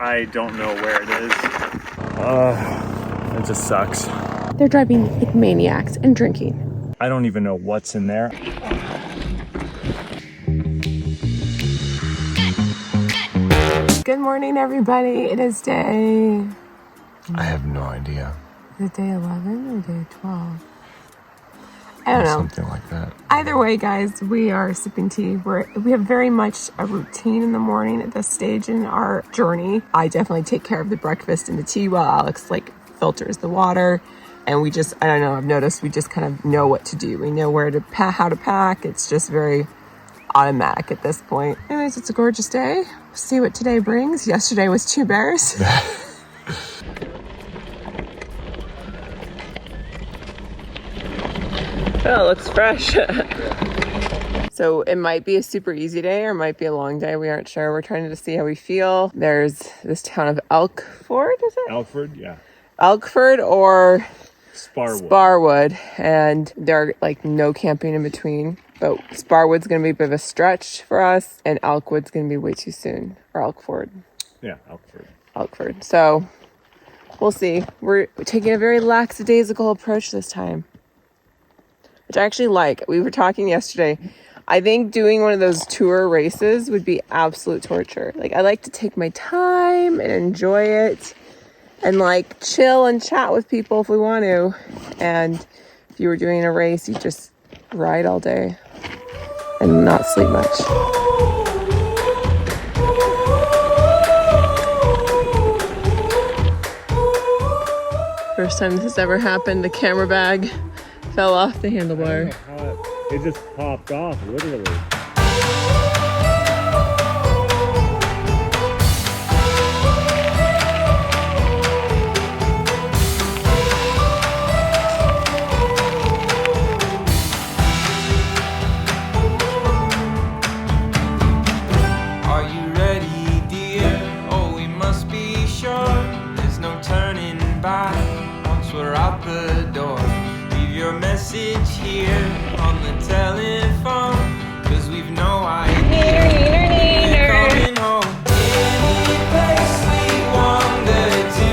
I don't know where it is. It just sucks. They're driving like maniacs and drinking. I don't even know what's in there. Good morning, everybody. It is day... I have no idea. Is it day 11 or day 12? I don't know. Something like that. Either way, guys, we are sipping tea. We have very much a routine in the morning at this stage in our journey. I definitely take care of the breakfast and the tea while Alex filters the water. And we just, I don't know, I've noticed we just kind of know what to do. We know how to pack. It's just very automatic at this point. Anyways, it's a gorgeous day. We'll see what today brings. Yesterday was 2 bears. Oh, it looks fresh. So it might be a super easy day or it might be a long day. We aren't sure. We're trying to see how we feel. There's this town of Elkford, is it? Elkford, yeah. Elkford or Sparwood. And there are like no camping in between. But Sparwood's going to be a bit of a stretch for us and Elkwood's going to be way too soon. Or Elkford. Yeah, Elkford. So we'll see. We're taking a very lackadaisical approach this time, which I actually like. We were talking yesterday. I think doing one of those tour races would be absolute torture. Like, I like to take my time and enjoy it and like chill and chat with people if we want to. And if you were doing a race, you just ride all day and not sleep much. First time this has ever happened, the camera bag fell off the handlebar. It just popped off, literally. Are you ready, dear? Oh, we must be sure there's no turning back once we're out the door. Leave your message here on the telephone, cause we've no idea we're coming home. Any place we wander to,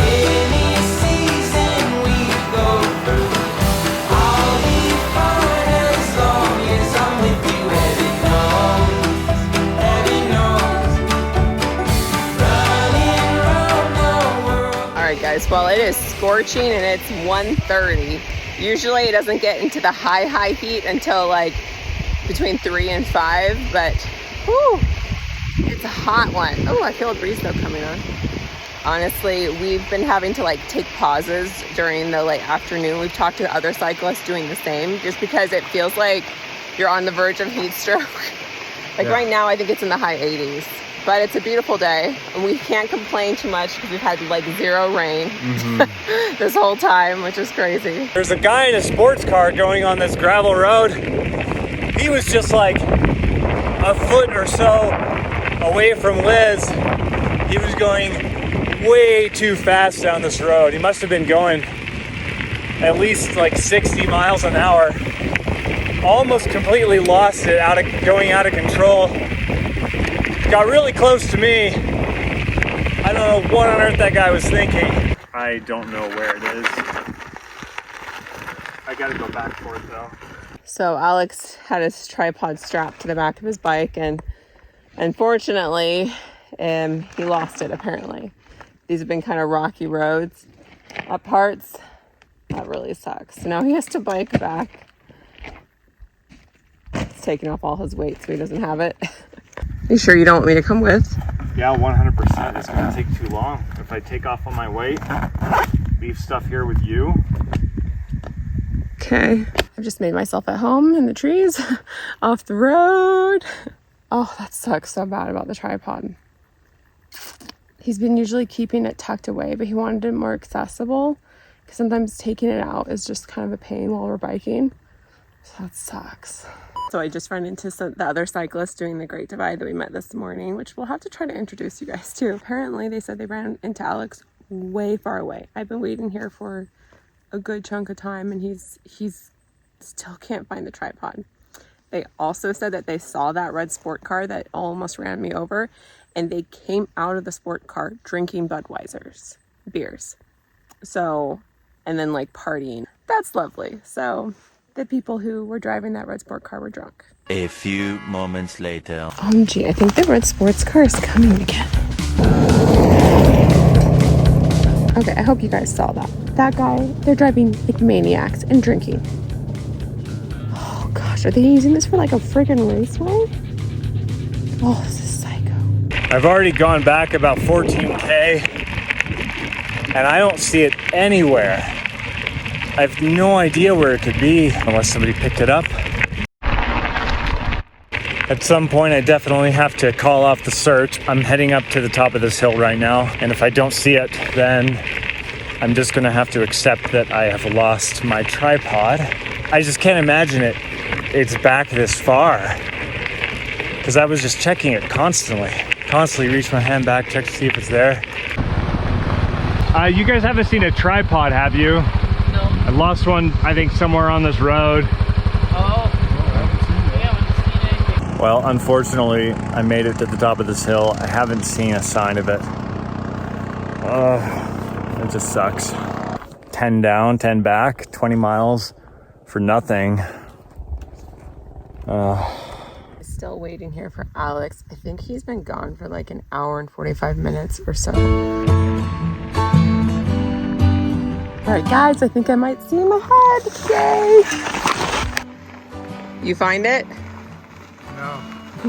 any season we go through, I'll be fine as long as I'm with you. Heaven knows, running round the world. Alright guys, well it is scorching and it's 1:30. Usually it doesn't get into the high heat until like between 3 and 5, but whew, it's a hot one. Oh, I feel a breeze though coming on. Honestly, we've been having to like take pauses during the late afternoon. We've talked to other cyclists doing the same just because it feels like you're on the verge of heat stroke. Right now I think it's in the high 80s. But it's a beautiful day, and we can't complain too much because we've had like 0 rain this whole time, which is crazy. There's a guy in a sports car going on this gravel road. He was just like a foot or so away from Liz. He was going way too fast down this road. He must have been going at least like 60 miles an hour. Almost completely lost it, going out of control. Got really close to me. I don't know what on earth that guy was thinking. I don't know where it is. I gotta go back for it though. So Alex had his tripod strapped to the back of his bike, and unfortunately, he lost it apparently. These have been kind of rocky roads at parts. That really sucks. So now he has to bike back. He's taking off all his weight so he doesn't have it. You sure you don't want me to come with? Yeah, 100%. It's gonna take too long. If I take off on my weight, leave stuff here with you. Okay. I've just made myself at home in the trees, off the road. Oh, that sucks so bad about the tripod. He's been usually keeping it tucked away, but he wanted it more accessible because sometimes taking it out is just kind of a pain while we're biking. So that sucks. So I just ran into the other cyclists doing the Great Divide that we met this morning, which we'll have to try to introduce you guys to. Apparently they said they ran into Alex way far away. I've been waiting here for a good chunk of time and he's still can't find the tripod. They also said that they saw that red sport car that almost ran me over and they came out of the sport car drinking Budweiser's beers. So, and then like partying. That's lovely. So the people who were driving that red sport car were drunk. A few moments later. OMG, I think the red sports car is coming again. Okay, I hope you guys saw that. That guy, they're driving like maniacs and drinking. Oh gosh, are they using this for like a freaking raceway? Oh, this is psycho. I've already gone back about 14K and I don't see it anywhere. I have no idea where it could be unless somebody picked it up. At some point, I definitely have to call off the search. I'm heading up to the top of this hill right now, and if I don't see it, then I'm just gonna have to accept that I have lost my tripod. I just can't imagine it's back this far, because I was just checking it constantly reach my hand back, check to see if it's there. You guys haven't seen a tripod, have you? No. I lost one, I think, somewhere on this road. Well, unfortunately, I made it to the top of this hill. I haven't seen a sign of it. It just sucks. 10 down, 10 back, 20 miles for nothing. Still waiting here for Alex. I think he's been gone for like an hour and 45 minutes or so. All right, guys, I think I might see him ahead. Yay! You find it? No.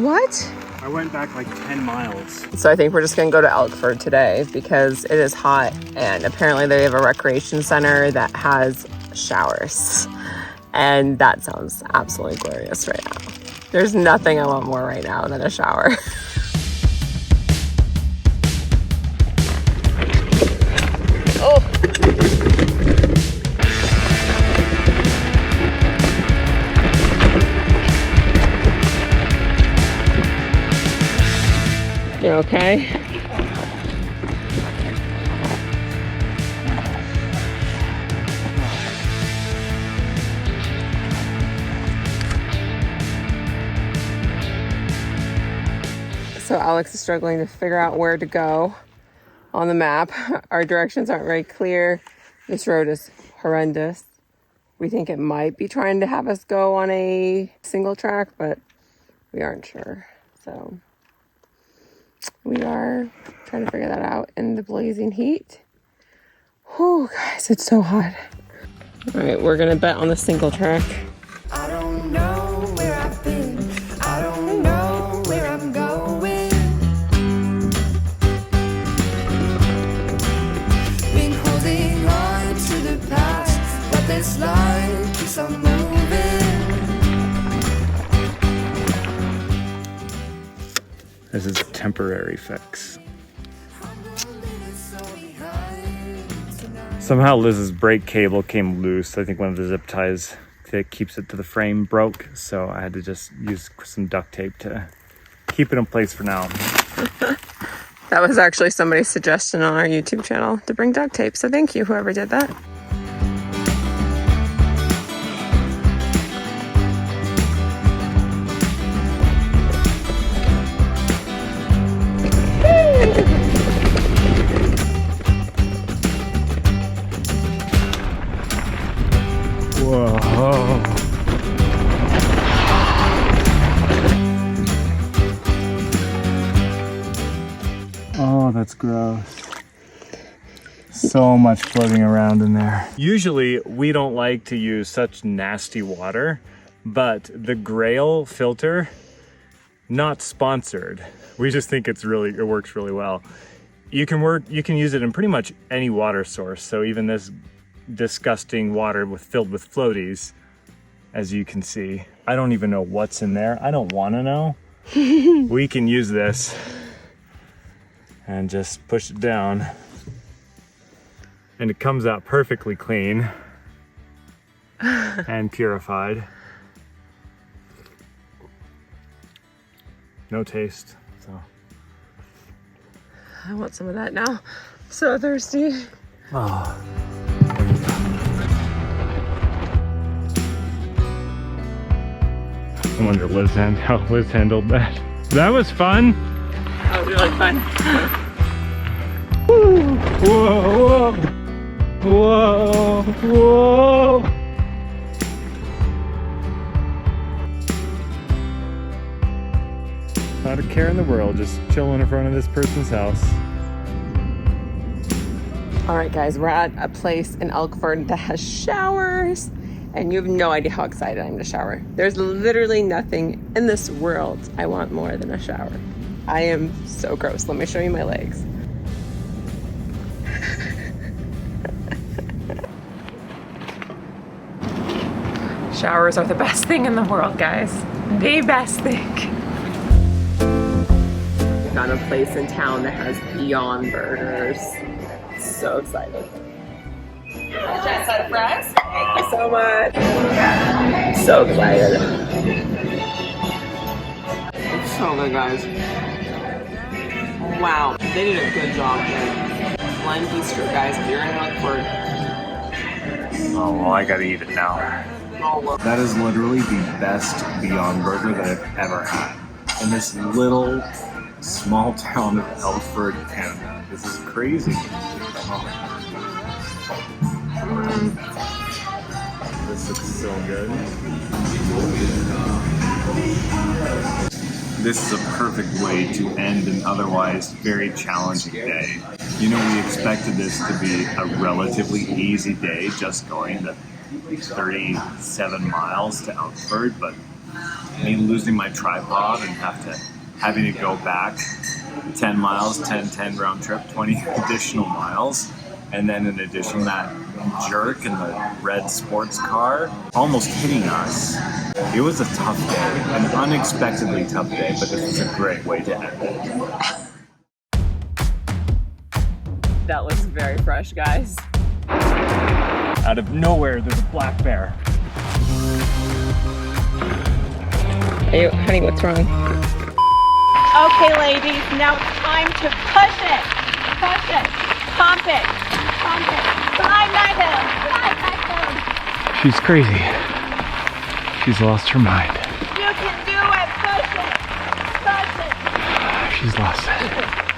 What? I went back like 10 miles. So I think we're just gonna go to Elkford today because it is hot and apparently they have a recreation center that has showers. And that sounds absolutely glorious right now. There's nothing I want more right now than a shower. Oh. You okay? So Alex is struggling to figure out where to go on the map. Our directions aren't very clear. This road is horrendous. We think it might be trying to have us go on a single track, but we aren't sure. So we are trying to figure that out in the blazing heat. Whew, guys, it's so hot. All right, we're gonna bet on the single track. I don't know where I've been. I don't know where I'm going. Been holding on to the past, but this life keeps on moving. This is a temporary fix. Somehow Liz's brake cable came loose. I think one of the zip ties that keeps it to the frame broke, so I had to just use some duct tape to keep it in place for now. That was actually somebody's suggestion on our YouTube channel to bring duct tape, so thank you, whoever did that. Whoa. Oh, that's gross. So much floating around in there. Usually we don't like to use such nasty water, but the Grail filter, not sponsored. We just think it works really well. You can use it in pretty much any water source. So even this disgusting water filled with floaties, as you can see. I don't even know what's in there. I don't want to know. We can use this and just push it down and it comes out perfectly clean and purified. No taste, so. I want some of that now. I'm so thirsty. Oh. I wonder how Liz handled that. That was fun. Oh really fun. Whoa, whoa, whoa, whoa. Not a care in the world, just chilling in front of this person's house. All right, guys, we're at a place in Elkford that has showers, and you have no idea how excited I am to shower. There's literally nothing in this world I want more than a shower. I am so gross. Let me show you my legs. Showers are the best thing in the world, guys. The best thing. We found a place in town that has Beyond Burgers. So excited. Just side of fries. Thank you so much. So excited. It's so good, guys. Wow, they did a good job here. Lime Easter, guys, if you're in Elkford. Oh, well, I gotta eat it now. That is literally the best Beyond Burger that I've ever had. In this little, small town of Elkford, Canada. This is crazy. This looks so good. This is a perfect way to end an otherwise very challenging day. You know, we expected this to be a relatively easy day, just going the 37 miles to Elkford, but me losing my tripod and having to go back 10 miles, 10 round trip, 20 additional miles, and then in addition that jerk in the red sports car almost hitting us. It was a tough day, an unexpectedly tough day, but this is a great way to end it. That looks very fresh, guys. Out of nowhere, there's a black bear. Hey, honey, what's wrong? Okay, ladies, now it's time to push it, pump it, climb that hill, She's crazy. She's lost her mind. You can do it, push it, She's lost it.